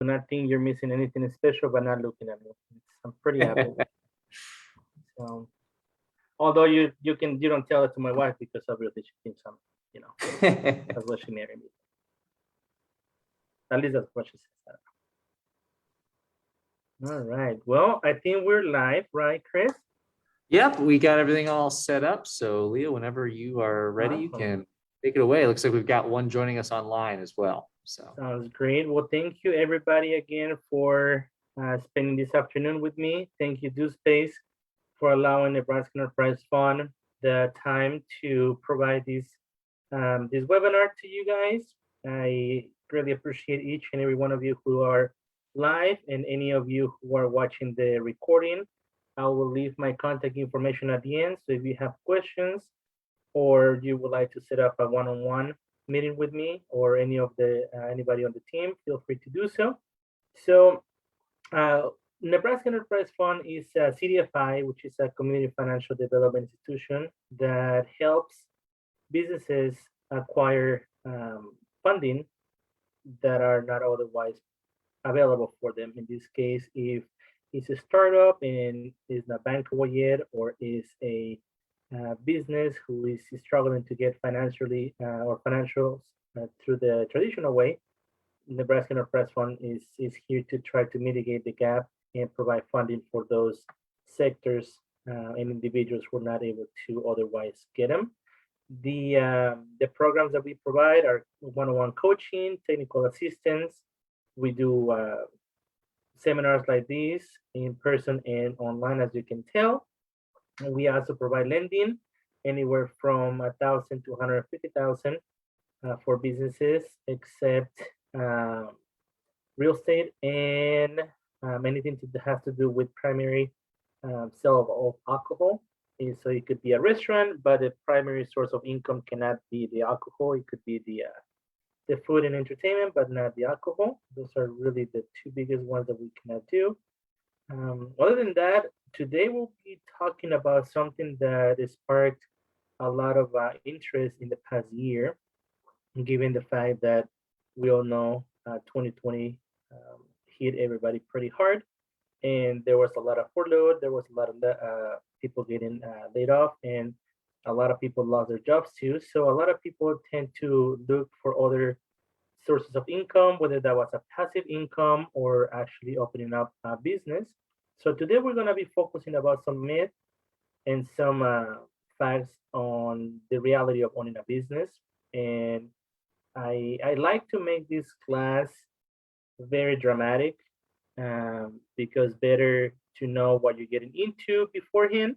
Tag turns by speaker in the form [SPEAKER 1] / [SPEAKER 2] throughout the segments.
[SPEAKER 1] not think you're missing anything special by not looking at me. I'm pretty happy. So, although you don't tell it to my wife because obviously she thinks I'm, that's what she married me. At least that's what she says. All right. Well, I think we're live, right, Chris?
[SPEAKER 2] Yep, we got everything all set up. So Leo, whenever you are ready, you can take it away. It looks like we've got one joining us online as well. So
[SPEAKER 1] sounds great. Well, thank you everybody again for spending this afternoon with me. Thank you, DoSpace, for allowing Nebraska Enterprise Fund the time to provide this webinar to you guys. I really appreciate each and every one of you who are live and any of you who are watching the recording. I will leave my contact information at the end. So if you have questions or you would like to set up a one-on-one meeting with me or any of the anybody on the team, feel free to do so. So Nebraska Enterprise Fund is a CDFI, which is a community financial development institution that helps businesses acquire funding that are not otherwise available for them. In this case, if it's a startup and is not bankable yet, or is a business who is struggling to get financially or financials through the traditional way, Nebraska Enterprise Fund is here to try to mitigate the gap and provide funding for those sectors and individuals who are not able to otherwise get them. The programs that we provide are one-on-one coaching, technical assistance. We do seminars like these in person and online, as you can tell. And we also provide lending anywhere from 1,000 to 150,000 for businesses, except real estate and anything to have to do with primary sale of alcohol. And so it could be a restaurant, but the primary source of income cannot be the alcohol. It could be the food and entertainment, but not the alcohol. Those are really the two biggest ones that we cannot do. Other than that, today we'll be talking about something that has sparked a lot of interest in the past year, given the fact that we all know 2020 hit everybody pretty hard, and there was a lot of furlough, there was a lot of people getting laid off, and a lot of people lost their jobs too. So a lot of people tend to look for other sources of income, whether that was a passive income or actually opening up a business. So today we're going to be focusing about some myths and some facts on the reality of owning a business. And I like to make this class very dramatic because better to know what you're getting into beforehand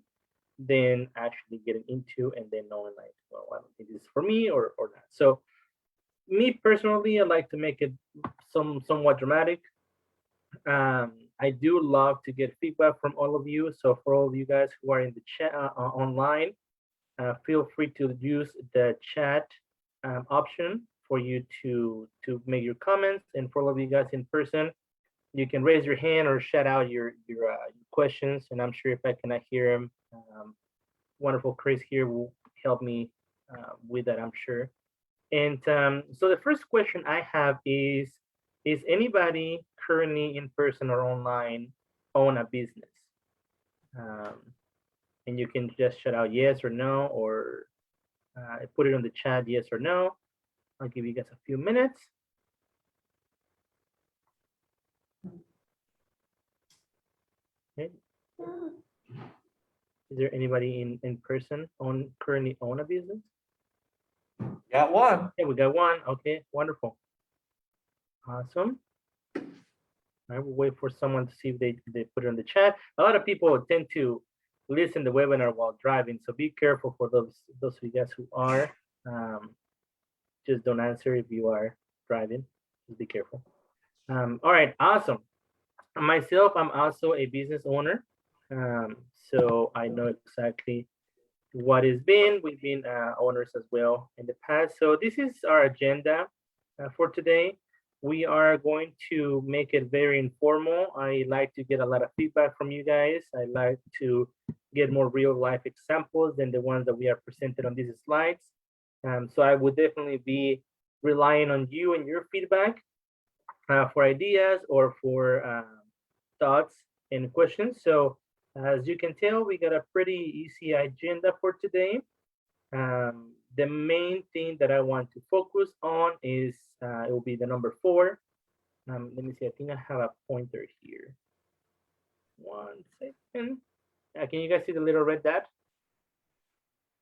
[SPEAKER 1] than actually getting into and then knowing like, well, I don't think this is for me or not. So me personally, I like to make it somewhat dramatic. I do love to get feedback from all of you. So for all of you guys who are in the chat online, feel free to use the chat option for you to make your comments. And for all of you guys in person, you can raise your hand or shout out your questions. And I'm sure if I cannot hear them, wonderful Chris here will help me with that, I'm sure. And so the first question I have is anybody currently in person or online own a business? And you can just shout out yes or no, or put it on the chat, yes or no. I'll give you guys a few minutes. Okay. Is there anybody in person currently own a business?
[SPEAKER 2] got one.
[SPEAKER 1] Okay, we got one. Okay, wonderful. Awesome. All right, we'll wait for someone to see if they put it in the chat. A lot of people tend to listen to the webinar while driving, so be careful for those of you guys who are. Just don't answer if you are driving. Just be careful. All right, awesome. Myself, I'm also a business owner, so I know exactly what it's been. We've been owners as well in the past. So this is our agenda for today. We are going to make it very informal. I like to get a lot of feedback from you guys. I like to get more real life examples than the ones that we are presented on these slides. So I would definitely be relying on you and your feedback. for ideas or for thoughts and questions. So as you can tell, we got a pretty easy agenda for today. The main thing that I want to focus on is it will be the number 4. Let me see. I think I have a pointer here. 1 second. Can you guys see the little red dot?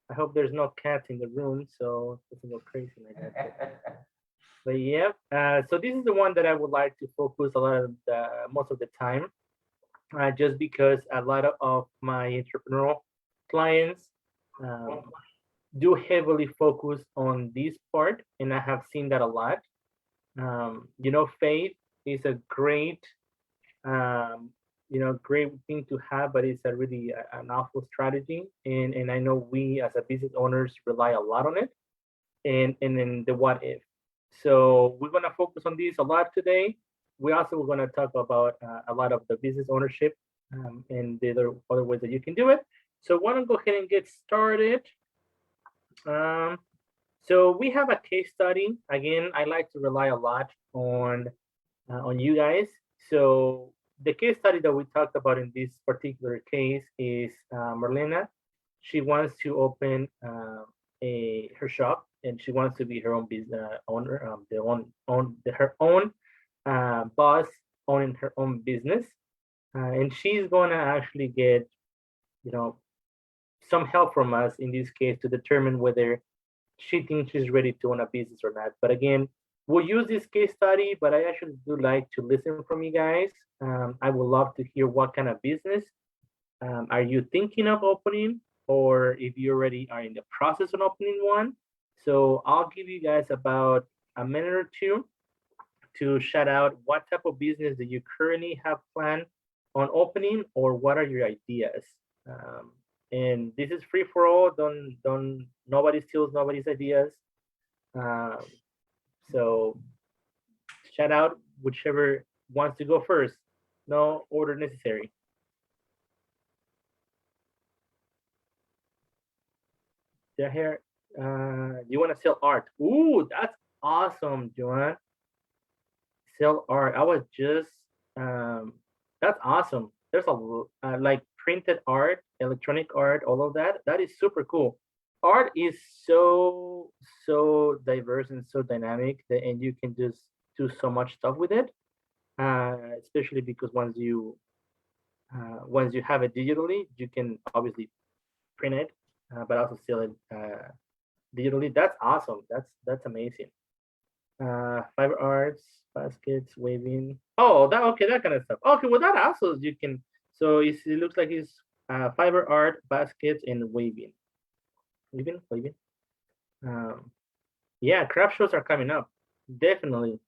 [SPEAKER 1] I hope there's no cats in the room, so it doesn't go crazy like that. But yeah, so this is the one that I would like to focus a lot of most of the time, just because a lot of my entrepreneurial clients do heavily focus on this part, and I have seen that a lot. Faith is a great, great thing to have, but it's a really an awful strategy, and I know we as a business owners rely a lot on it, and then the what if. So we're gonna focus on this a lot today. We also are gonna talk about a lot of the business ownership and the other ways that you can do it. So why don't go ahead and get started. So we have a case study. Again, I like to rely a lot on you guys. So the case study that we talked about in this particular case is Marlena. She wants to open her shop, and she wants to be her own business owner, her own boss, owning her own business, and she's gonna actually get, some help from us in this case to determine whether she thinks she's ready to own a business or not. But again, we'll use this case study, but I actually do like to listen from you guys. I would love to hear what kind of business are you thinking of opening, or if you already are in the process of opening one. So I'll give you guys about a minute or two to shout out what type of business do you currently have planned on opening, or what are your ideas. And this is free for all. Don't nobody steals nobody's ideas. So shout out whichever wants to go first. No order necessary. The hair. You want to sell art? Ooh, that's awesome, Joanne. Sell art. I was just. That's awesome. There's a like printed art, electronic art, all of that. That is super cool. Art is so diverse and so dynamic that, and you can just do so much stuff with it. Especially because once you have it digitally, you can obviously print it, but also sell it digitally. That's awesome. That's amazing. Fiber arts, baskets, waving. Oh, that okay, that kind of stuff. Okay, well that also you can. So it looks like it's fiber art, baskets, and waving. Waving. Yeah, craft shows are coming up. Definitely,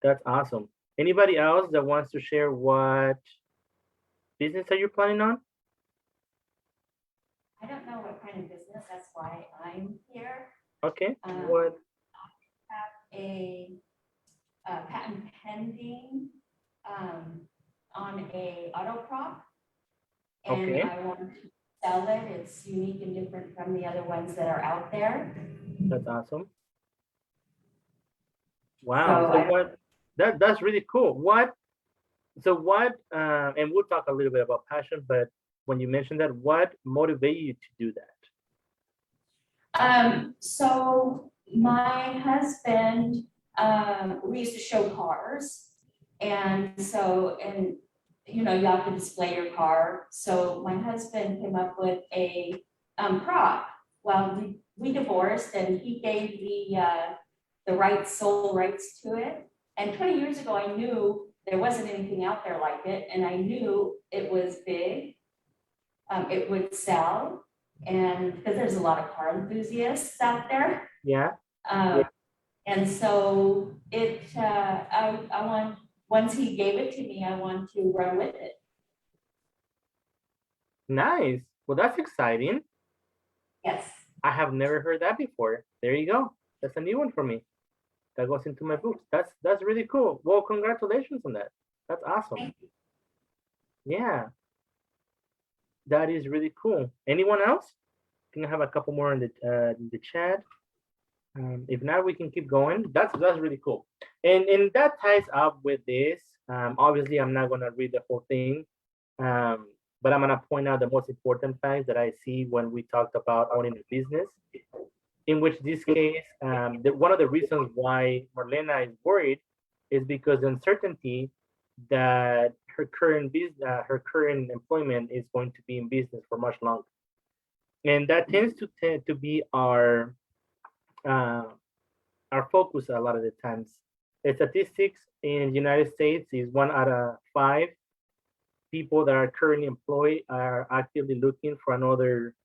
[SPEAKER 1] that's awesome. Anybody else that wants to share what business are you planning on?
[SPEAKER 3] I don't know what kind of business, that's why I'm here.
[SPEAKER 1] Okay,
[SPEAKER 3] what? A patent pending on a auto prop. And
[SPEAKER 1] okay.
[SPEAKER 3] I want to sell it. It's unique and different from the other ones that are out there.
[SPEAKER 1] That's awesome. Wow. So what? That's really cool. What? So what? And we'll talk a little bit about passion, but when you mentioned that, what motivated you to do
[SPEAKER 3] that? So my husband, we used to show cars, and you have to display your car. So my husband came up with a prop. Well, we divorced, and he gave the sole rights to it. And 20 years ago, I knew there wasn't anything out there like it, and I knew it was big. It would sell, and because there's a lot of car enthusiasts out there.
[SPEAKER 1] Yeah.
[SPEAKER 3] And so I want, once he gave it to me, I want to run with it.
[SPEAKER 1] Nice. Well, that's exciting.
[SPEAKER 3] Yes.
[SPEAKER 1] I have never heard that before. There you go. That's a new one for me. That goes into my books. That's really cool. Well, congratulations on that. That's awesome.
[SPEAKER 3] Thank you.
[SPEAKER 1] Yeah. That is really cool. Anyone else? Can I have a couple more in the chat? If not, we can keep going. That's really cool. And that ties up with this. Obviously, I'm not gonna read the whole thing, but I'm gonna point out the most important facts that I see when we talked about owning a business. In which this case, one of the reasons why Marlena is worried is because the uncertainty that her current employment is going to be in business for much longer, and that tends to be uh, our focus a lot of the times. The statistics in the United States is 1 out of 5 people that are currently employed are actively looking for another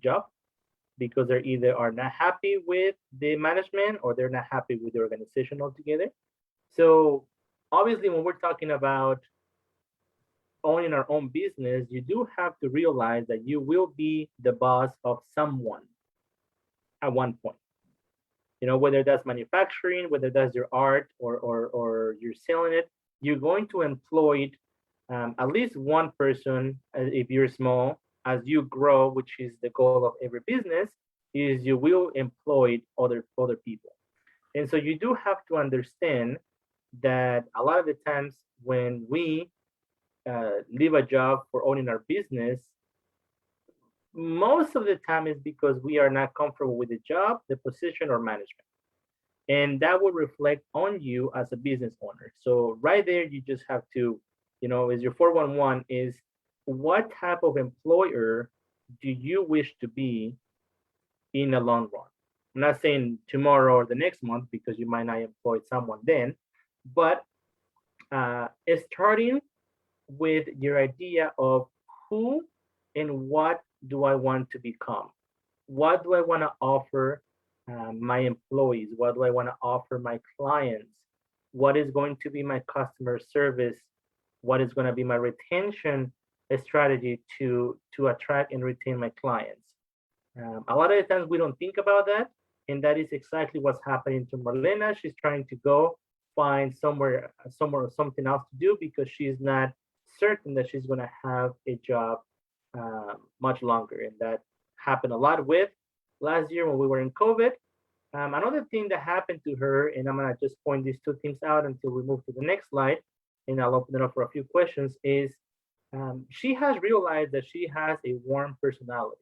[SPEAKER 1] job because they're either are not happy with the management or they're not happy with the organization altogether. So obviously, when we're talking about owning our own business, you do have to realize that you will be the boss of someone at one point. You know, whether that's manufacturing, whether that's your art or you're selling it, you're going to employ at least one person if you're small. As you grow, which is the goal of every business, is you will employ other people. And so you do have to understand that a lot of the times when we leave a job for owning our business, most of the time is because we are not comfortable with the job, the position, or management. And that will reflect on you as a business owner. So right there, you just have to, is your 411 is what type of employer do you wish to be in the long run? I'm not saying tomorrow or the next month because you might not employ someone then, but starting with your idea of who and what do I want to become? What do I want to offer my employees? What do I want to offer my clients? What is going to be my customer service? What is going to be my retention strategy to attract and retain my clients? A lot of the times we don't think about that, and that is exactly what's happening to Marlena. She's trying to go find somewhere something else to do because she's not certain that she's going to have a job much longer, and that happened a lot with last year when we were in COVID. Another thing that happened to her, and I'm going to just point these two things out until we move to the next slide, and I'll open it up for a few questions, is she has realized that she has a warm personality,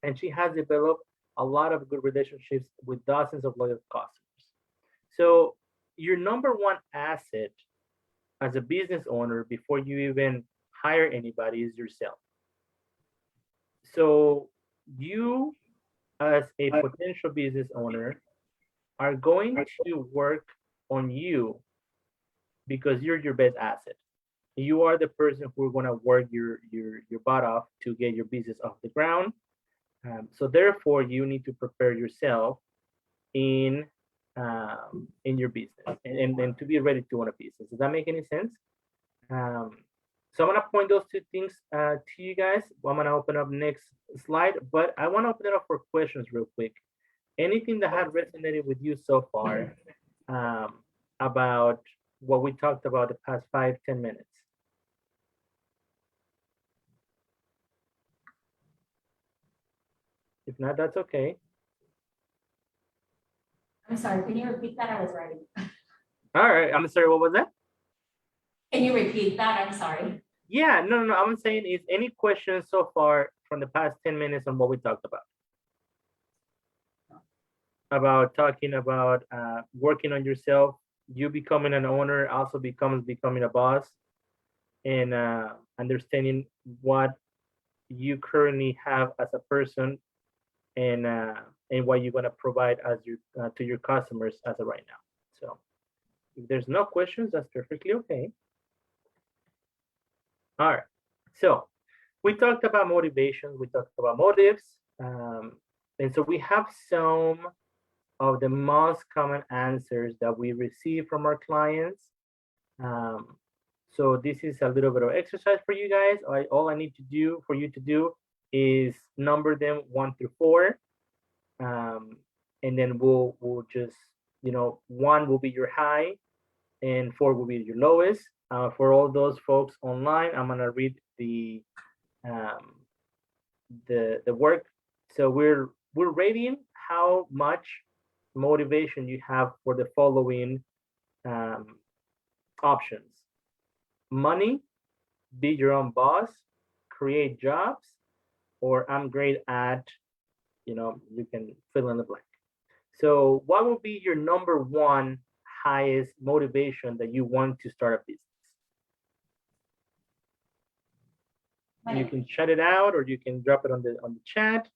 [SPEAKER 1] and she has developed a lot of good relationships with dozens of loyal customers. So your number one asset as a business owner before you even hire anybody is yourself. So you, as a potential business owner, are going to work on you because you're your best asset. You are the person who are going to work your butt off to get your business off the ground. So therefore, you need to prepare yourself in your business and to be ready to own a business. Does that make any sense? So I'm gonna point those two things to you guys. I'm gonna open up next slide, but I want to open it up for questions real quick. Anything that had resonated with you so far about what we talked about the past 5-10 minutes? If not, that's okay.
[SPEAKER 3] I'm sorry, can you repeat that? I was writing.
[SPEAKER 1] All right, I'm sorry, what was that?
[SPEAKER 3] Can you repeat that? I'm sorry.
[SPEAKER 1] Yeah, no. I'm saying, is any questions so far from the past 10 minutes on what we talked about? About talking about working on yourself, you becoming an owner also becomes becoming a boss, and understanding what you currently have as a person and what you're going to provide as your to your customers as of right now. So if there's no questions, that's perfectly okay. All right, so we talked about motivations, we talked about motives, and so we have some of the most common answers that we receive from our clients. So this is a little bit of exercise for you guys. All I need to do for you to do is number them 1 through 4, and then we'll just 1 will be your high, and 4 will be your lowest. For all those folks online, I'm gonna read the work. So we're rating how much motivation you have for the following options: money, be your own boss, create jobs, or I'm great at, you can fill in the blank. So what would be your number one highest motivation that you want to start a business? You
[SPEAKER 3] Money.
[SPEAKER 1] can shout it out or you can drop it on the chat.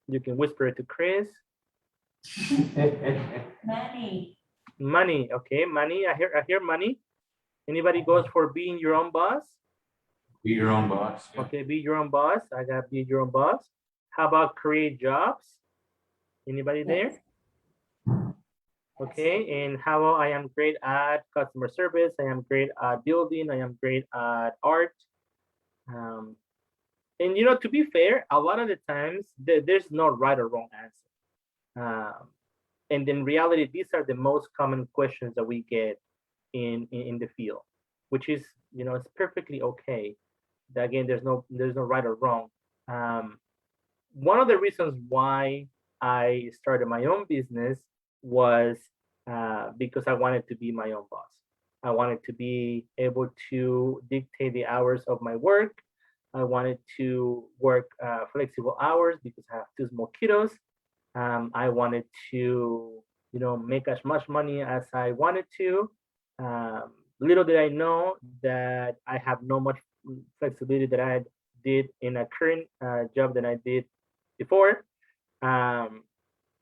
[SPEAKER 1] You can whisper it to Chris.
[SPEAKER 3] Money.
[SPEAKER 1] Money, okay, money. I hear money. Anybody goes for being your own boss?
[SPEAKER 4] Be your own boss. Yeah.
[SPEAKER 1] Okay, be your own boss. I got be your own boss. How about create jobs? Anybody there? Okay, and how about I am great at customer service. I am great at building. I am great at art. And to be fair, a lot of the times there's no right or wrong answer. And in reality, these are the most common questions that we get in the field, which is, it's perfectly okay. That again, there's no right or wrong. One of the reasons why I started my own business was because I wanted to be my own boss. I wanted to be able to dictate the hours of my work. I wanted to work flexible hours because I have 2 small kiddos. I wanted to, make as much money as I wanted to. Little did I know that I have no much flexibility that I did in a current job that I did before. And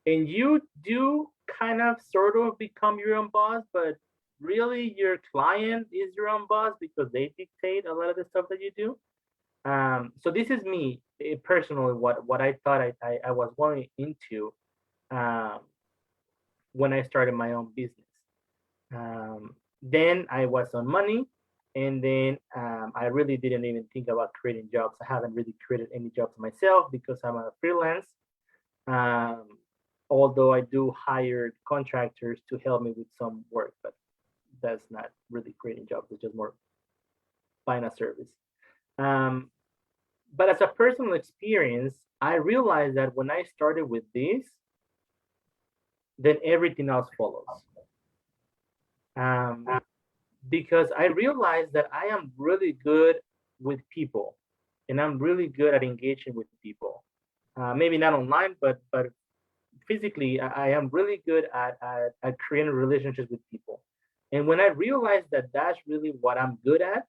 [SPEAKER 1] you do kind of sort of become your own boss, but really your client is your own boss because they dictate a lot of the stuff that you do. So this is me personally, what I thought I was going into when I started my own business. Then I was on money, and then I really didn't even think about creating jobs. I haven't really created any jobs myself because I'm a freelance. Although I do hire contractors to help me with some work, but that's not really creating jobs. It's just more buying a service. But as a personal experience, I realized that when I started with this, then everything else follows. Because I realized that I am really good with people, and I'm really good at engaging with people. Maybe not online, but physically, I am really good at creating relationships with people. And when I realized that that's really what I'm good at,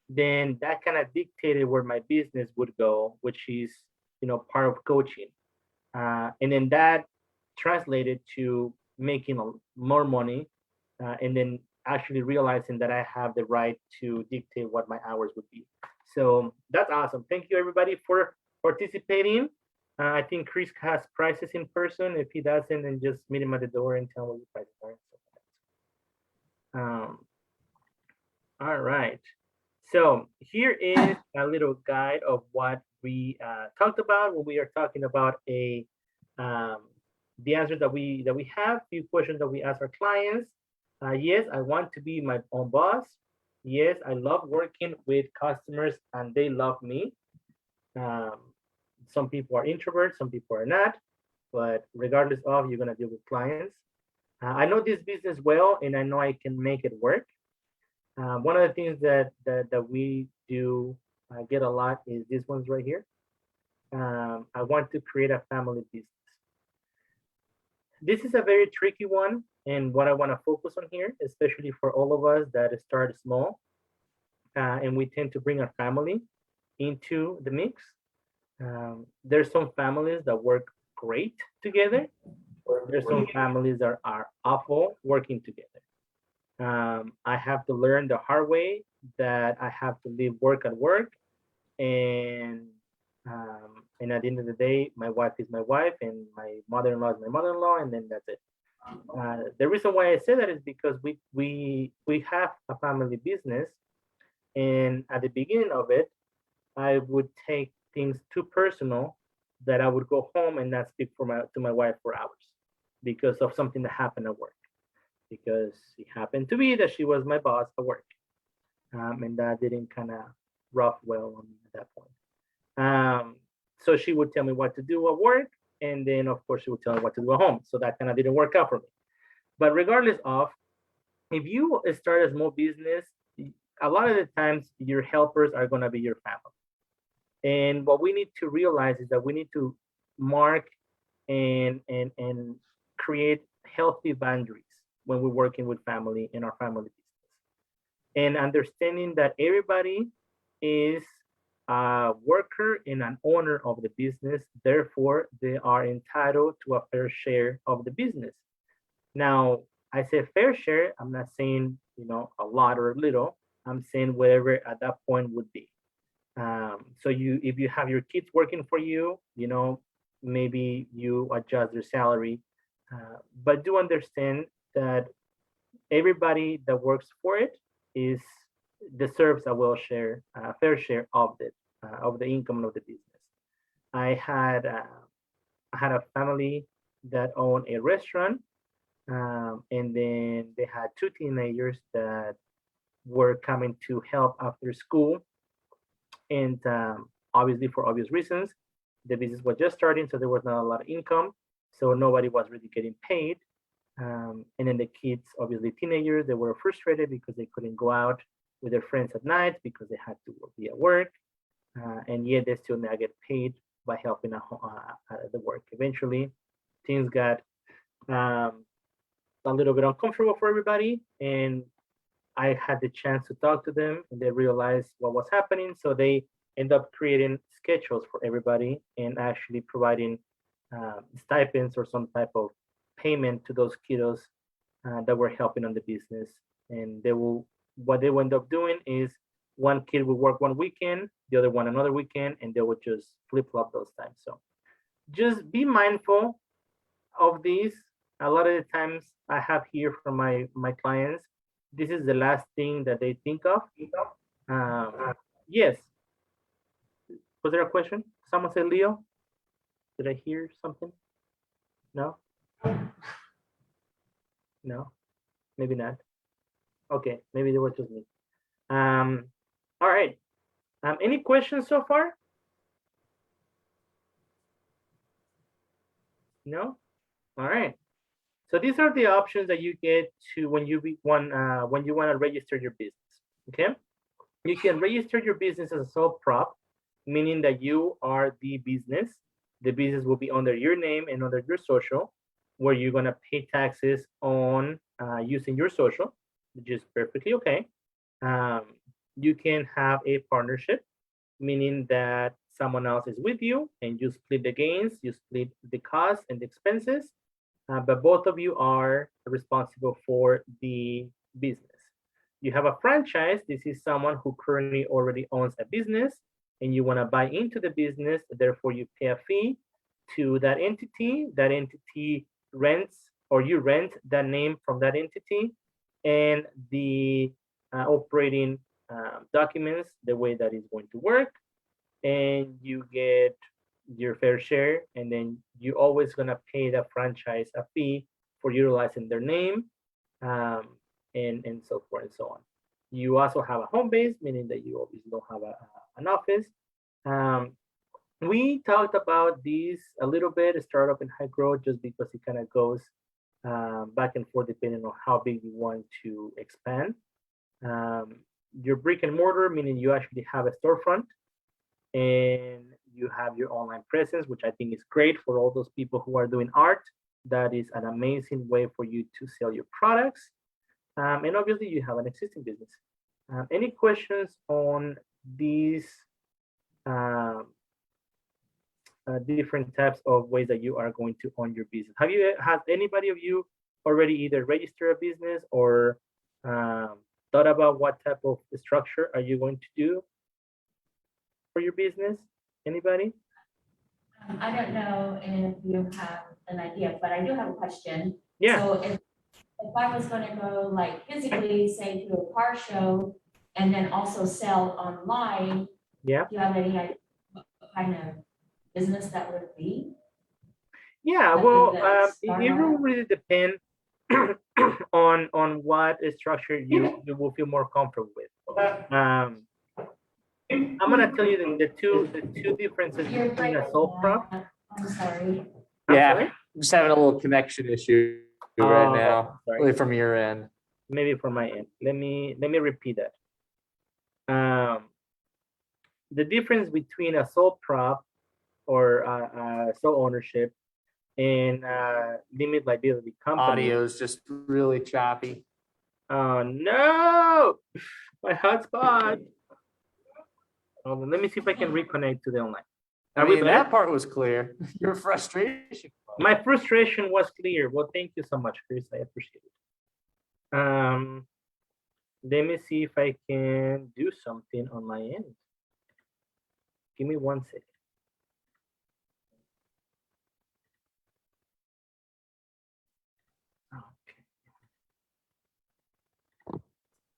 [SPEAKER 1] then that kind of dictated where my business would go, which is, part of coaching. And then that translated to making more money, and then actually realizing that I have the right to dictate what my hours would be. So that's awesome. Thank you everybody for participating. I think Chris has prices in person. If he doesn't, then just meet him at the door and tell him what your prices are. All right. So here is a little guide of what we talked about when we are talking about the answers that we have, few questions that we ask our clients. Yes, I want to be my own boss. Yes, I love working with customers and they love me. Some people are introverts, some people are not, but regardless of, you're gonna deal with clients. I know this business well, and I know I can make it work. One of the things that we do get a lot is this one's right here. I want to create a family business. This is a very tricky one, and what I want to focus on here, especially for all of us that start small, and we tend to bring our family into the mix. There's some families that work great together. There's some families that are awful working together. I have to learn the hard way that I have to leave work at work, and at the end of the day, my wife is my wife, and my mother-in-law is my mother-in-law, and then that's it. The reason why I say that is because we have a family business, and at the beginning of it, I would take things too personal that I would go home and not speak to my wife for hours because of something that happened at work. Because it happened to be that she was my boss at work, and that didn't kind of rough well on me at that point. So she would tell me what to do at work, and then of course she would tell me what to do at home. So that kind of didn't work out for me. But regardless of, if you start a small business, a lot of the times your helpers are going to be your family. And what we need to realize is that we need to mark and create healthy boundaries when we're working with family in our family business. And understanding that everybody is a worker and an owner of the business, therefore they are entitled to a fair share of the business. Now, I say fair share, I'm not saying, a lot or a little. I'm saying whatever at that point would be. So if you have your kids working for you, maybe you adjust their salary, but do understand that everybody that works for it deserves a fair share of the income of the business. I had a family that owned a restaurant, and then they had two teenagers that were coming to help after school, and obviously for obvious reasons, the business was just starting, so there was not a lot of income, so nobody was really getting paid. And then the kids, obviously teenagers, they were frustrated because they couldn't go out with their friends at night because they had to be at work, and yet they still not get paid by helping at the work. Eventually, things got a little bit uncomfortable for everybody, and I had the chance to talk to them, and they realized what was happening. So they end up creating schedules for everybody and actually providing stipends or some type of payment to those kiddos that were helping on the business. And what they will end up doing is one kid will work one weekend, the other one another weekend, and they will just flip flop those times. So just be mindful of these. A lot of the times I have here from my clients, this is the last thing that they think of. Yes. Was there a question? Someone said Leo? Did I hear something? No? No? Maybe not. Okay, maybe it was just me. All right. Any questions so far? No? All right. So these are the options that you get to when you want to register your business. Okay, you can register your business as a sole prop, meaning that you are the business. The business will be under your name and under your social, where you're gonna pay taxes on using your social, which is perfectly okay. You can have a partnership, meaning that someone else is with you and you split the gains, you split the costs and the expenses. But both of you are responsible for the business. You have a franchise. This is someone who currently already owns a business and you want to buy into the business. Therefore, you pay a fee to that entity. That entity rents, or you rent that name from that entity, and the operating documents the way that is going to work. And you get your fair share, and then you always gonna pay the franchise a fee for utilizing their name, and so forth and so on. You also have a home base, meaning that you obviously don't have an office. We talked about these a little bit, startup and high growth, just because it kind of goes back and forth depending on how big you want to expand. Your brick and mortar, meaning you actually have a storefront and you have your online presence, which I think is great for all those people who are doing art. That is an amazing way for you to sell your products. And obviously you have an existing business. Any questions on these different types of ways that you are going to own your business? Has anybody of you already either registered a business or thought about what type of structure are you going to do for your business? Anybody?
[SPEAKER 3] I don't know if you have an idea, but I do have a question.
[SPEAKER 1] Yeah.
[SPEAKER 3] So if I was gonna go like physically, say to a car show and then also sell online.
[SPEAKER 1] Yeah.
[SPEAKER 3] Do you have any idea what kind of business that would be?
[SPEAKER 1] Yeah,
[SPEAKER 3] Like
[SPEAKER 1] well,
[SPEAKER 3] with the
[SPEAKER 1] it will
[SPEAKER 3] startup?
[SPEAKER 1] really depend on what structure you will feel more comfortable with. I'm gonna tell you the two differences
[SPEAKER 3] You're
[SPEAKER 1] between a
[SPEAKER 3] breaking
[SPEAKER 1] sole prop.
[SPEAKER 3] up. I'm sorry.
[SPEAKER 1] I'm
[SPEAKER 2] Yeah.
[SPEAKER 1] sorry?
[SPEAKER 2] I'm just having a little connection issue right
[SPEAKER 1] Oh,
[SPEAKER 2] now,
[SPEAKER 1] sorry.
[SPEAKER 2] really from your end.
[SPEAKER 1] Maybe from my end. Let me repeat that. The difference between a sole prop or sole ownership and limit liability company.
[SPEAKER 2] Audio is just really choppy.
[SPEAKER 1] Oh no, my hotspot. Hold on, let me see if I can reconnect to the online.
[SPEAKER 2] I
[SPEAKER 1] Are we
[SPEAKER 2] mean,
[SPEAKER 1] better?
[SPEAKER 2] that part was clear. Your frustration.
[SPEAKER 1] My frustration was clear. Well, thank you so much, Chris. I appreciate it. Let me see if I can do something on my end. Give me 1 second. Okay.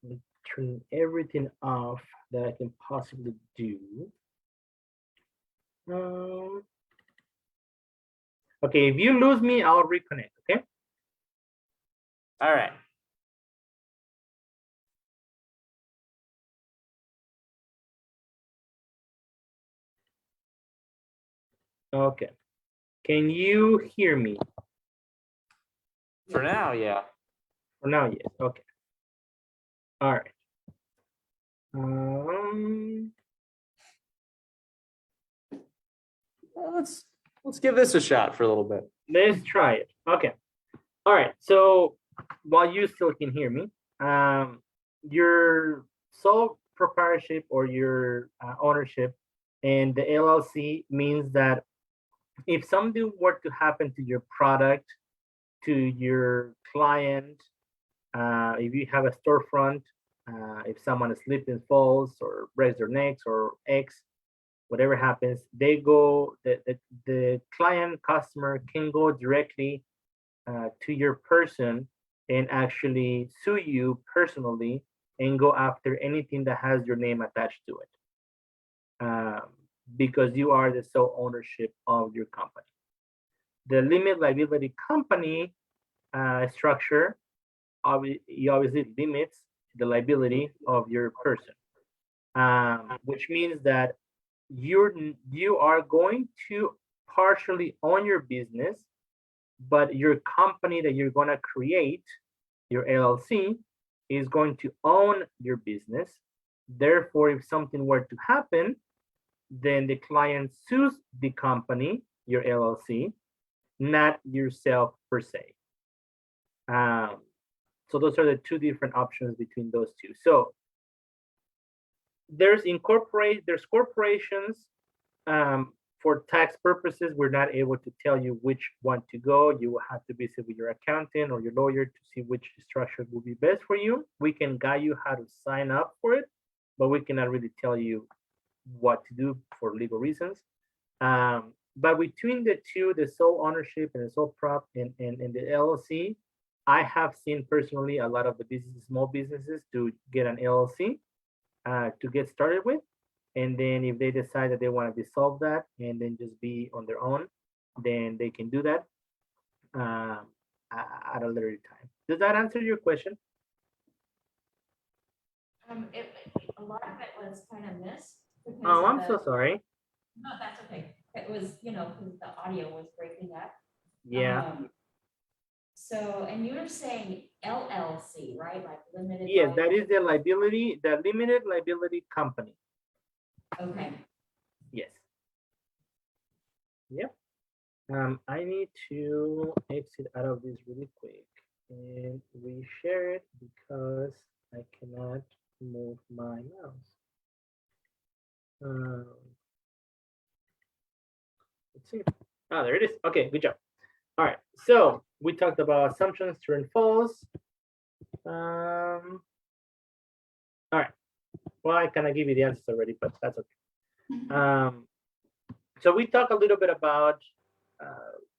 [SPEAKER 1] Let me turn everything off that I can possibly do. Okay, if you lose me, I'll reconnect, okay?
[SPEAKER 2] All right.
[SPEAKER 1] Okay. Can you hear me?
[SPEAKER 2] For now, yeah.
[SPEAKER 1] For now, yes. Okay. All right.
[SPEAKER 2] Well, let's give this a shot for a little bit.
[SPEAKER 1] Let's try it. Okay. All right. So while you still can hear me, your sole proprietorship or your ownership and the LLC means that if something were to happen to your product, to your client, if you have a storefront, if someone slips and falls or breaks their necks or X, whatever happens, they go, the client customer can go directly to your person and actually sue you personally and go after anything that has your name attached to it. Because you are the sole ownership of your company. The limit liability company structure obviously limits the liability of your person, which means that you are going to partially own your business, but your company that you're going to create, your LLC, is going to own your business. Therefore, if something were to happen, then the client sues the company, your LLC, not yourself per se. So those are the two different options between those two. So there's corporations. For tax purposes, we're not able to tell you which one to go. You will have to visit with your accountant or your lawyer to see which structure will be best for you. We can guide you how to sign up for it, but we cannot really tell you what to do for legal reasons. But between the two, the sole ownership and the sole prop and the LLC, I have seen personally a lot of the businesses, small businesses, to get an LLC to get started with. And then if they decide that they want to dissolve that and then just be on their own, then they can do that at a later time. Does that answer your question?
[SPEAKER 3] A lot of it was kind of missed. because
[SPEAKER 1] Oh,
[SPEAKER 3] of
[SPEAKER 1] I'm so
[SPEAKER 3] the-
[SPEAKER 1] sorry.
[SPEAKER 3] No, that's okay. It was, because the audio was breaking up.
[SPEAKER 1] Yeah.
[SPEAKER 3] So, and you were saying LLC, right? Like limited.
[SPEAKER 1] Yes, that is
[SPEAKER 3] liability.
[SPEAKER 1] the limited liability company.
[SPEAKER 3] Okay.
[SPEAKER 1] Yes. Yep. I need to exit out of this really quick and reshare it because I cannot move my mouse. Let's see. Ah, there it is. Okay, good job. All right. So we talked about assumptions, true and false. All right. Well, I kind of give you the answers already, but that's okay. So we talked a little bit about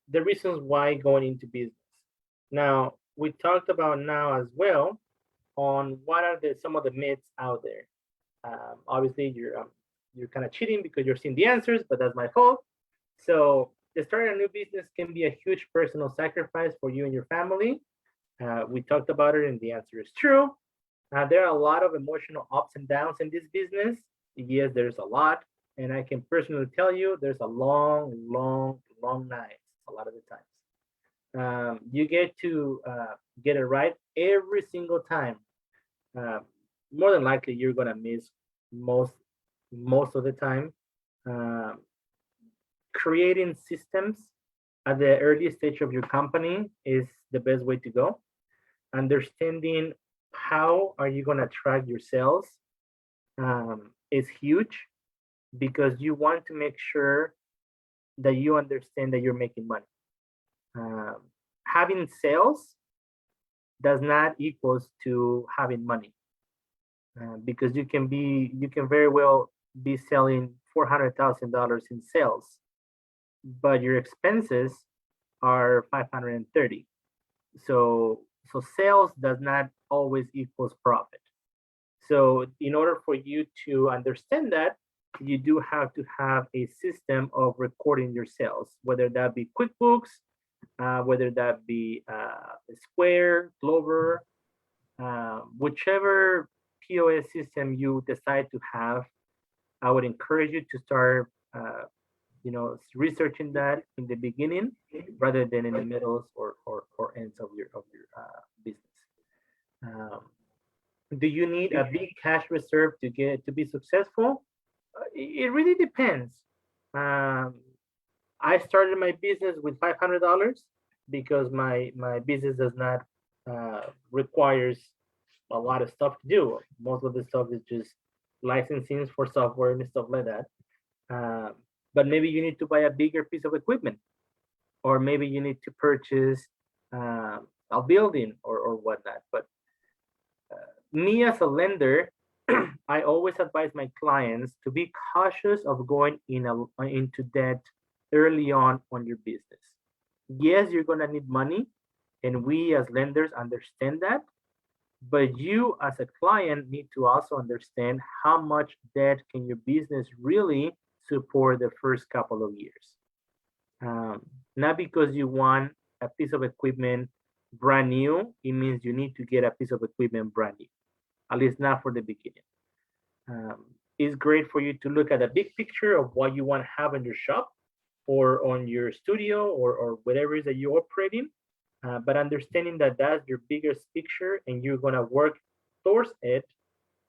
[SPEAKER 1] the reasons why going into business. Now, we talked about now as well on what are some of the myths out there. Obviously, you're kind of cheating because you're seeing the answers, but that's my fault. So starting a new business can be a huge personal sacrifice for you and your family. We talked about it, and the answer is true. There are a lot of emotional ups and downs in this business. Yes, there's a lot. And I can personally tell you there's a long nights, a lot of the times. You get to get it right every single time. More than likely, you're gonna miss most of the time. Um, Creating systems at the early stage of your company is the best way to go. Understanding how are you gonna track your sales is huge because you want to make sure that you understand that you're making money. Um, Having sales does not equals to having money because you can very well be selling $400,000 in sales, but your expenses are 530. So sales does not always equals profit. So in order for you to understand that, you do have to have a system of recording your sales, whether that be QuickBooks, whether that be Square, Clover, whichever POS system you decide to have. I would encourage you to start, researching that in the beginning rather than in the middles or ends of your business. Um, do you need a big cash reserve to be successful? It really depends. Um, I started my business with $500 because my business does not requires a lot of stuff to do. Most of the stuff is just licensing for software and stuff like that. But maybe you need to buy a bigger piece of equipment, or maybe you need to purchase a building or whatnot. But me as a lender, I always advise my clients to be cautious of going into debt early on your business. Yes, you're gonna need money, and we as lenders understand that. But you as a client need to also understand how much debt can your business really support the first couple of years. Not because you want a piece of equipment brand new, it means you need to get a piece of equipment brand new, at least not for the beginning. It's great for you to look at the big picture of what you want to have in your shop or on your studio or whatever it is that you're operating. But understanding that that's your biggest picture and you're gonna work towards it,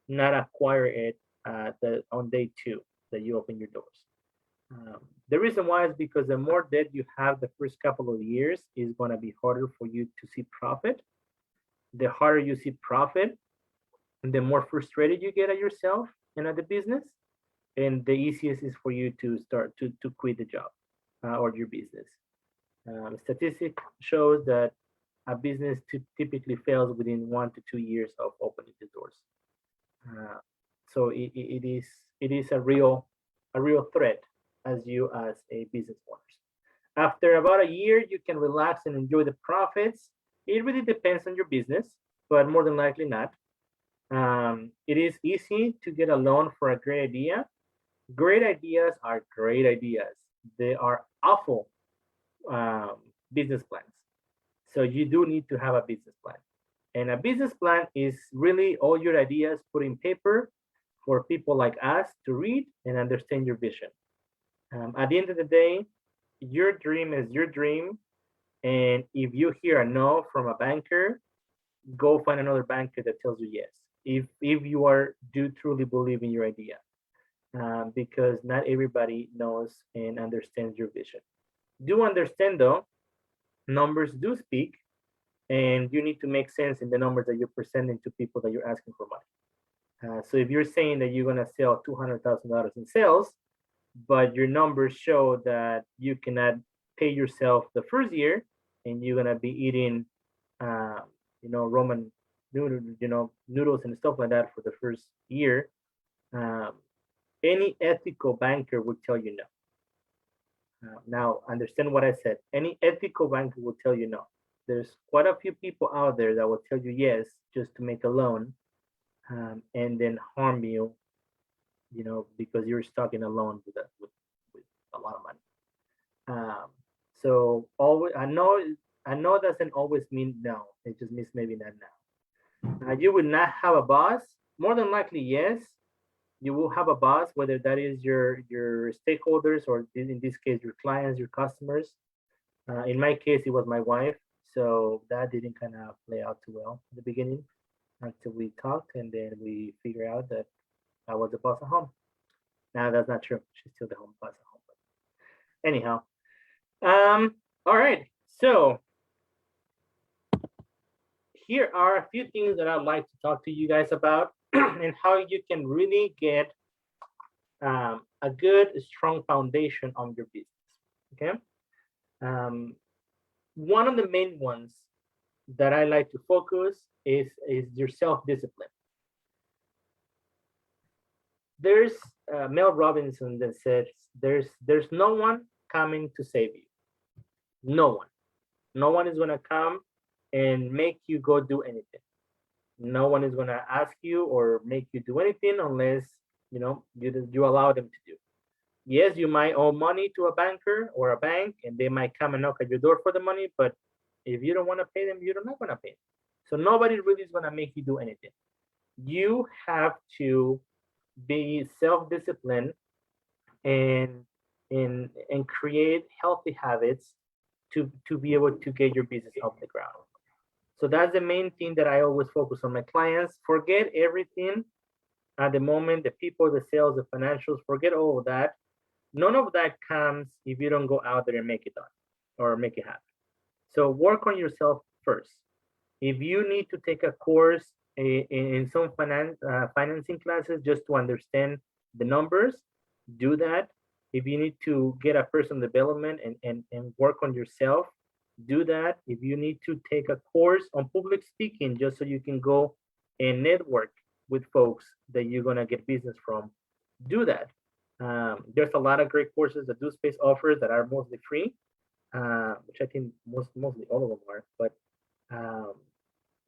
[SPEAKER 1] not acquire it on day two that you open your doors. The reason why is because the more debt you have the first couple of years is gonna be harder for you to see profit. The harder you see profit, the more frustrated you get at yourself and at the business, and the easiest is for you to start to quit the job or your business. Statistic shows that a business typically fails within 1 to 2 years of opening the doors. So it is a real threat as you as a business owners. After about a year, you can relax and enjoy the profits. It really depends on your business, but more than likely not. It is easy to get a loan for a great idea. Great ideas are great ideas. They are awful business plans. So you do need to have a business plan. And a business plan is really all your ideas put in paper for people like us to read and understand your vision. At the end of the day, your dream is your dream. And if you hear a no from a banker, go find another banker that tells you yes. If you do truly believe in your idea, because not everybody knows and understands your vision. Do understand though, numbers do speak, and you need to make sense in the numbers that you're presenting to people that you're asking for money. So if you're saying that you're gonna sell $200,000 in sales, but your numbers show that you cannot pay yourself the first year, and you're gonna be eating, Roman noodles and stuff like that for the first year, any ethical banker would tell you no. Now, understand what I said. Any ethical banker will tell you no. There's quite a few people out there that will tell you yes just to make a loan, and then harm you, because you're stuck in a loan with a lot of money. So always, I know doesn't always mean no. It just means maybe not now. You will not have a boss. More than likely, yes, you will have a boss, whether that is your stakeholders or in this case your clients, your customers. In my case, it was my wife, so that didn't kind of play out too well in the beginning until we talked, and then we figured out that I was the boss at home. Now that's not true. She's still the home boss at home. But anyhow, all right. So here are a few things that I'd like to talk to you guys about, and how you can really get a good, strong foundation on your business. Okay. One of the main ones that I like to focus is your self-discipline. There's Mel Robinson that says there's no one coming to save you. No one is gonna come and make you go do anything. No one is gonna ask you or make you do anything unless you allow them to do. Yes, you might owe money to a banker or a bank, and they might come and knock at your door for the money, but if you don't want to pay them, you're not going to pay them. So nobody really is going to make you do anything. You have to be self-disciplined and create healthy habits to be able to get your business off the ground. So that's the main thing that I always focus on my clients. Forget everything at the moment, the people, the sales, the financials, forget all of that. None of that comes if you don't go out there and make it done or make it happen. So work on yourself first. If you need to take a course in some financing classes just to understand the numbers, do that. If you need to get a personal development and work on yourself, do that. If you need to take a course on public speaking just so you can go and network with folks that you're gonna get business from, do that. There's a lot of great courses that DoSpace offers that are mostly free, which I think mostly all of them are. But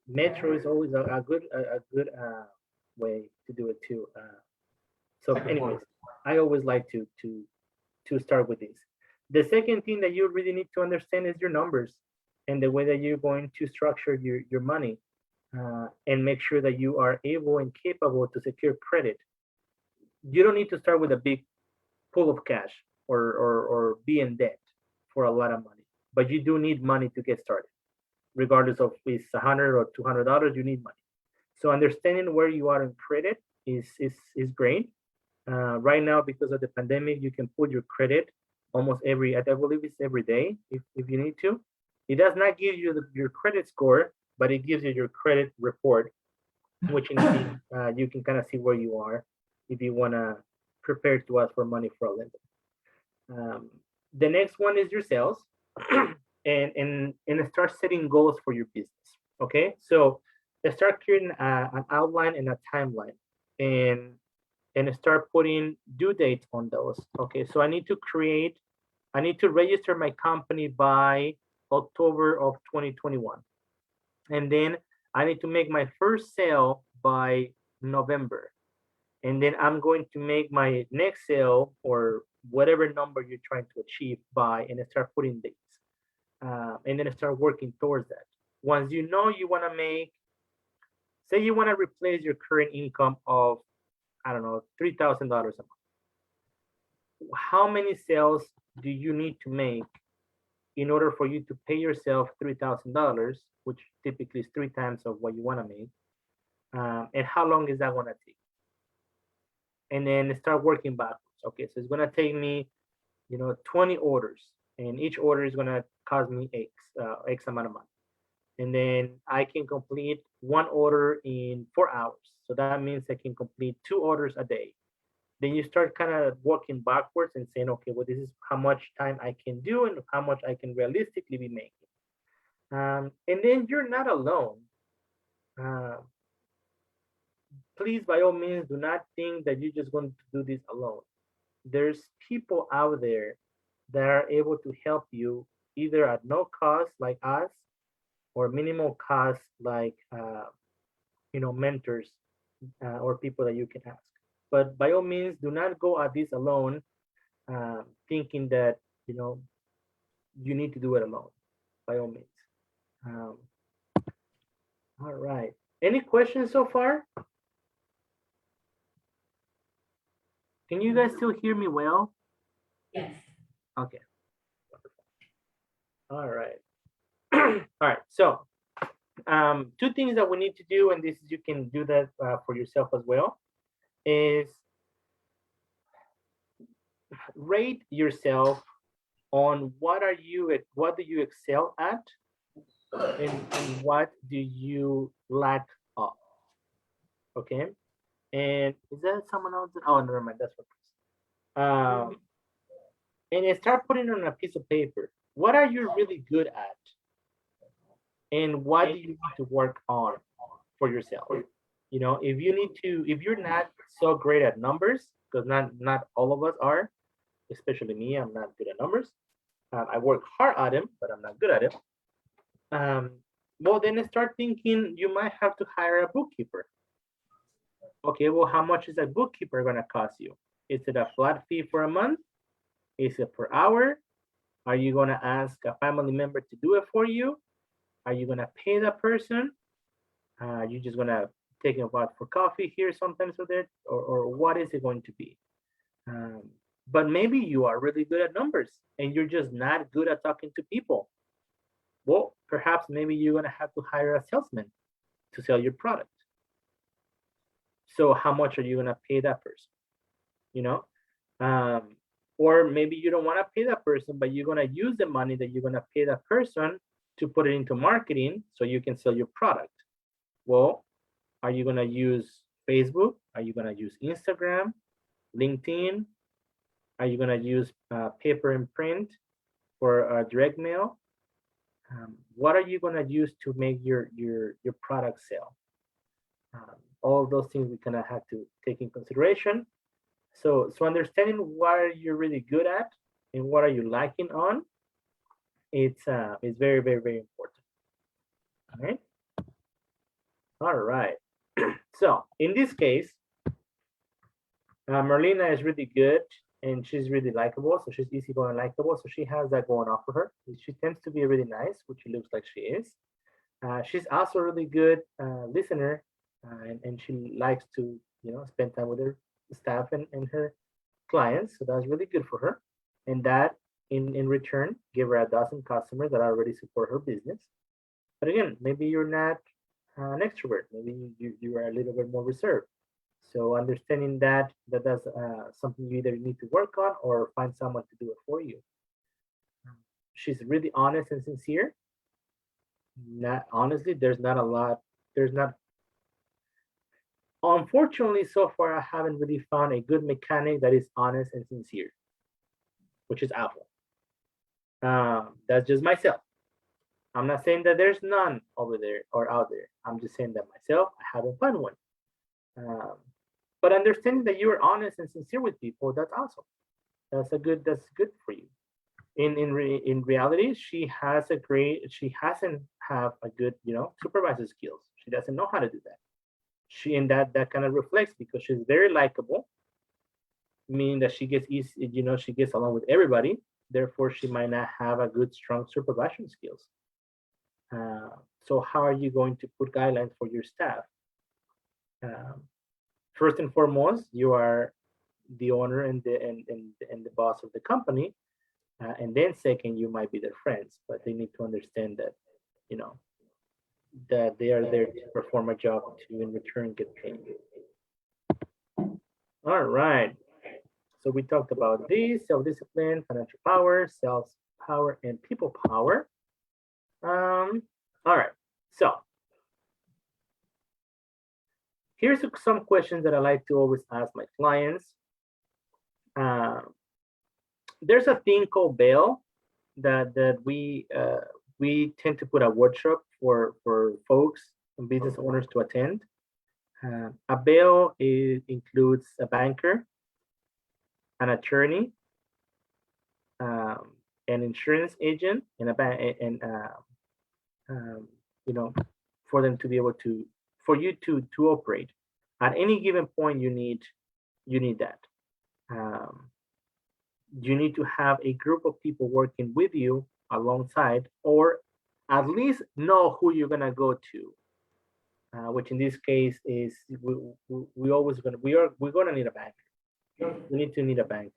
[SPEAKER 1] Metro is always a good way to do it too. So, anyways, I always like to start with this. The second thing that you really need to understand is your numbers and the way that you're going to structure your money, and make sure that you are able and capable to secure credit. You don't need to start with a big pool of cash or be in debt for a lot of money, but you do need money to get started. Regardless of if it's $100 or $200, you need money. So understanding where you are in credit is great. Right now, because of the pandemic, you can pull your credit almost I believe it's every day if you need to. It does not give you your credit score, but it gives you your credit report, which you can kind of see where you are if you want to prepare to ask for money for a lender. The next one is your sales, and start setting goals for your business. Okay, so let's start creating an outline and a timeline, and start putting due dates on those. Okay, so I need to register my company by October of 2021, and then I need to make my first sale by November. And then I'm going to make my next sale or whatever number you're trying to achieve by, and start putting dates. And then start working towards that. Once you know you want to make, say you want to replace your current income of, I don't know, $3,000 a month. How many sales do you need to make in order for you to pay yourself $3,000, which typically is 3 times of what you want to make? And how long is that going to take? And then start working backwards. Okay, so it's gonna take me, 20 orders, and each order is gonna cost me X amount of money. And then I can complete 1 order in 4 hours. So that means I can complete 2 orders a day. Then you start kind of working backwards and saying, okay, well, this is how much time I can do and how much I can realistically be making. And then you're not alone. Please, by all means, do not think that you're just going to do this alone. There's people out there that are able to help you either at no cost like us or minimal cost like mentors or people that you can ask. But by all means, do not go at this alone, thinking that you need to do it alone. By all means. All right. Any questions so far? Can you guys still hear me well?
[SPEAKER 3] Yes.
[SPEAKER 1] Okay. All right. All right. So, two things that we need to do, and this is you can do that for yourself as well, is rate yourself on what do you excel at, and what do you lack of. Okay. And is that someone else? Oh, never mind. That's what. And then start putting it on a piece of paper. What are you really good at? And what do you need to work on for yourself? You know, if you're not so great at numbers, because not all of us are, especially me, I'm not good at numbers. I work hard at them, but I'm not good at it. Well, then start thinking you might have to hire a bookkeeper. Okay, well, how much is a bookkeeper going to cost you? Is it a flat fee for a month? Is it per hour? Are you going to ask a family member to do it for you? Are you going to pay that person? You're just going to take them out for coffee here sometimes with it, or what is it going to be? But maybe you are really good at numbers and you're just not good at talking to people. Well, perhaps maybe you're going to have to hire a salesman to sell your product. So how much are you going to pay that person? You know, or maybe you don't want to pay that person, but you're going to use the money that you're going to pay that person to put it into marketing so you can sell your product. Well, are you going to use Facebook? Are you going to use Instagram, LinkedIn? Are you going to use paper and print for direct mail? What are you going to use to make your product sell? All of those things we kind of have to take in consideration. So understanding what you're really good at and what are you lacking on, it's very, very, very important. All right. All right. So in this case, Marlena is really good and she's really likable. So she's easygoing and likable. So she has that going on for her. She tends to be really nice, which it looks like she is. She's also a really good listener, and she likes to, you know, spend time with her staff and her clients. So that's really good for her. And that in return, give her a dozen customers that already support her business. But again, maybe you're not an extrovert. Maybe you are a little bit more reserved. So understanding that that's something you either need to work on or find someone to do it for you. She's really honest and sincere. Not honestly, there's not a lot. There's not. Unfortunately, so far I haven't really found a good mechanic that is honest and sincere, which is Apple. That's just myself. I'm not saying that there's none over there or out there. I'm just saying that myself, I haven't found one. But understanding that you're honest and sincere with people, that's awesome. That's good for you. In reality, she hasn't have a good, you know, supervisor skills. She doesn't know how to do that. And that kind of reflects because she's very likable, meaning that she gets easy, you know, she gets along with everybody. Therefore, she might not have a good, strong supervision skills. So how are you going to put guidelines for your staff? First and foremost, you are the owner and the boss of the company. And then second, you might be their friends, but they need to understand that, you know, that they are there to perform a job to in return get paid. All right. So we talked about this, self-discipline, financial power, sales power, and people power. All right. So here's some questions that I like to always ask my clients. There's a thing called bail that we tend to put a workshop for folks and business owners to attend. A bail includes a banker, an attorney, an insurance agent, and a bank, and you know, for them to be able to, for you to operate. At any given point, you need that. You need to have a group of people working with you alongside, or at least know who you're gonna go to. Which in this case is we're gonna need a bank. We need a bank.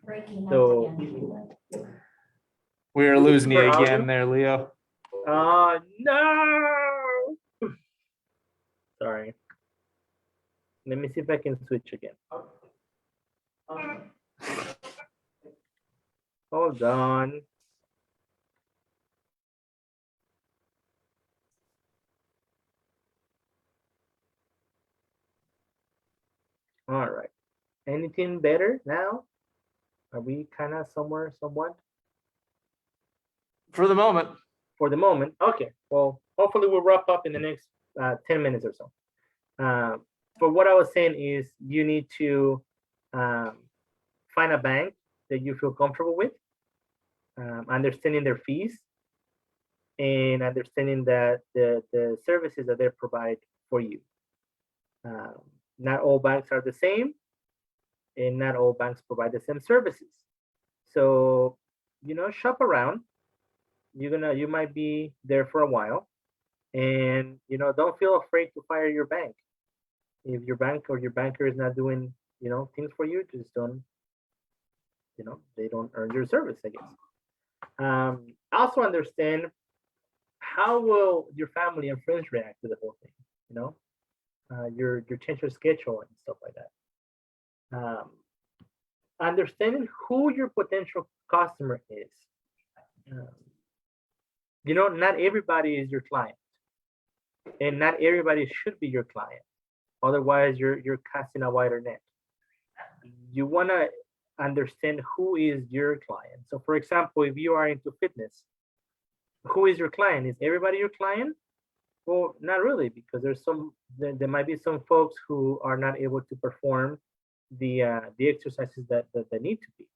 [SPEAKER 3] Breaking up
[SPEAKER 1] So
[SPEAKER 3] again.
[SPEAKER 2] We're losing you
[SPEAKER 1] For audio?
[SPEAKER 2] again there, Leo.
[SPEAKER 1] Oh, no. Sorry. Let me see if I can switch again. Hold on. All right. Anything better now? Are we kind of somewhere, somewhat?
[SPEAKER 2] For the moment.
[SPEAKER 1] For the moment. Okay. Well, hopefully we'll wrap up in the next 10 minutes or so. But what I was saying is you need to find a bank that you feel comfortable with, understanding their fees, and understanding that the services that they provide for you. Not all banks are the same, and not all banks provide the same services. So, shop around. You might be there for a while, and don't feel afraid to fire your bank. If your bank or your banker is not doing things for you, just don't they don't earn your service, I guess. Also understand how will your family and friends react to the whole thing. Your change your schedule and stuff like that. Understanding who your potential customer is. Not everybody is your client, and not everybody should be your client. Otherwise, you're casting a wider net. You want to understand who is your client. So, for example, if you are into fitness, who is your client? Is everybody your client? Well, not really, because there might be some folks who are not able to perform the exercises that need to be,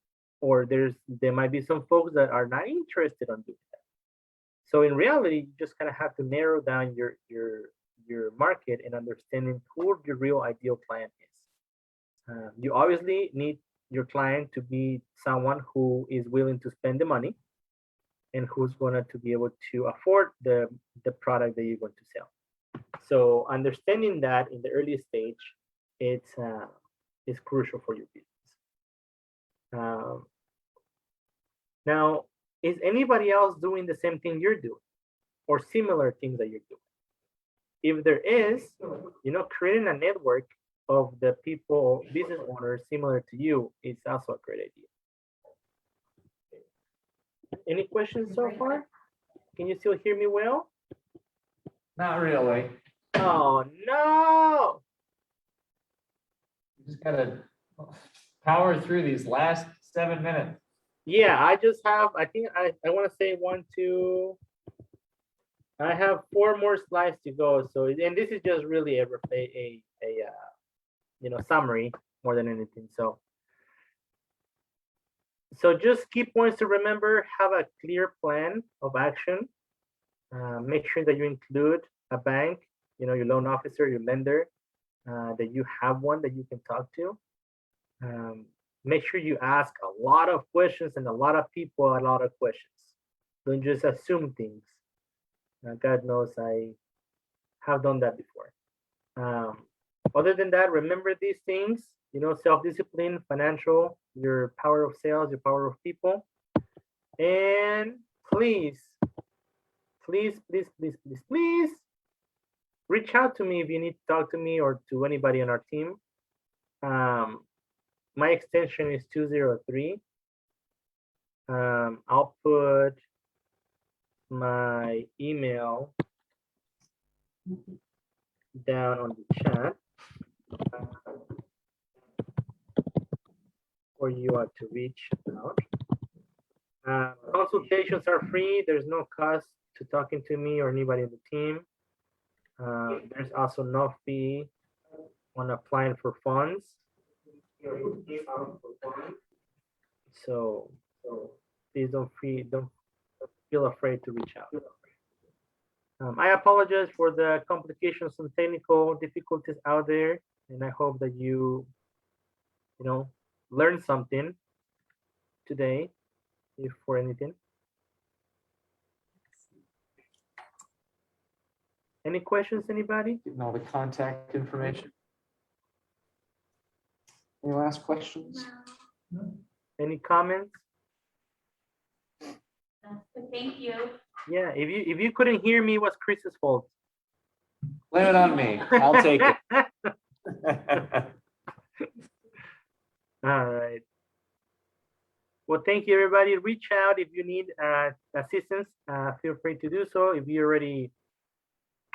[SPEAKER 1] or there might be some folks that are not interested on doing that. So in reality, you just kind of have to narrow down your market and understanding who your real ideal client is. You obviously need your client to be someone who is willing to spend the money and who's going to be able to afford the product that you're going to sell. So understanding that in the early stage, it's crucial for your business. Now, is anybody else doing the same thing you're doing or similar things that you're doing? If there is, creating a network of the people, business owners similar to you is also a great idea. Any questions so far? Can you still hear me well?
[SPEAKER 2] Not really.
[SPEAKER 1] Oh, no.
[SPEAKER 2] You just gotta power through these last 7 minutes.
[SPEAKER 1] Yeah, I think I want to say 1, 2. I have 4 more slides to go. So, and this is just really a summary more than anything. So just key points to remember: have a clear plan of action. Make sure that you include a bank, your loan officer, your lender, that you have one that you can talk to. Make sure you ask a lot of questions and a lot of people a lot of questions. Don't just assume things. God knows I have done that before. Other than that, remember these things, self-discipline, financial, your power of sales, your power of people. And please, reach out to me if you need to talk to me or to anybody on our team. My extension is 203. I'll put my email down on the chat for you to reach out. Consultations are free. There's no cost to talking to me or anybody on the team. There's also no fee on applying for funds. So please don't feel afraid to reach out. I apologize for the complications and technical difficulties out there, and I hope that you learned something today, if for anything. Any questions, anybody?
[SPEAKER 2] Getting all the contact information. Any last questions?
[SPEAKER 1] Any comments?
[SPEAKER 3] Thank you.
[SPEAKER 1] Yeah, if you couldn't hear me, it was Chris's fault.
[SPEAKER 2] Blame it on me. I'll take it.
[SPEAKER 1] All right. Well, thank you, everybody. Reach out if you need assistance. Feel free to do so. If you already,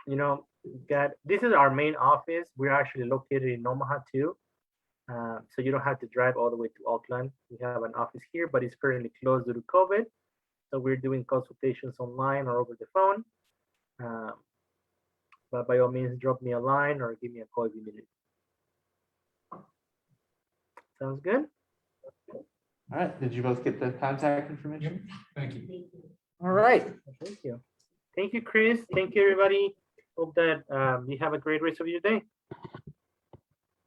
[SPEAKER 1] this is our main office. We're actually located in Omaha too. So you don't have to drive all the way to Oakland. We have an office here, but it's currently closed due to COVID. So we're doing consultations online or over the phone. But by all means, drop me a line or give me a call if you need it. Sounds good?
[SPEAKER 2] All right, did you both get the contact information?
[SPEAKER 4] Thank you.
[SPEAKER 2] All right.
[SPEAKER 1] Thank you. Thank you, Chris. Thank you, everybody. Hope that you have a great rest of your day.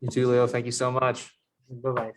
[SPEAKER 2] You too, Leo. Thank you so much.
[SPEAKER 1] Bye-bye.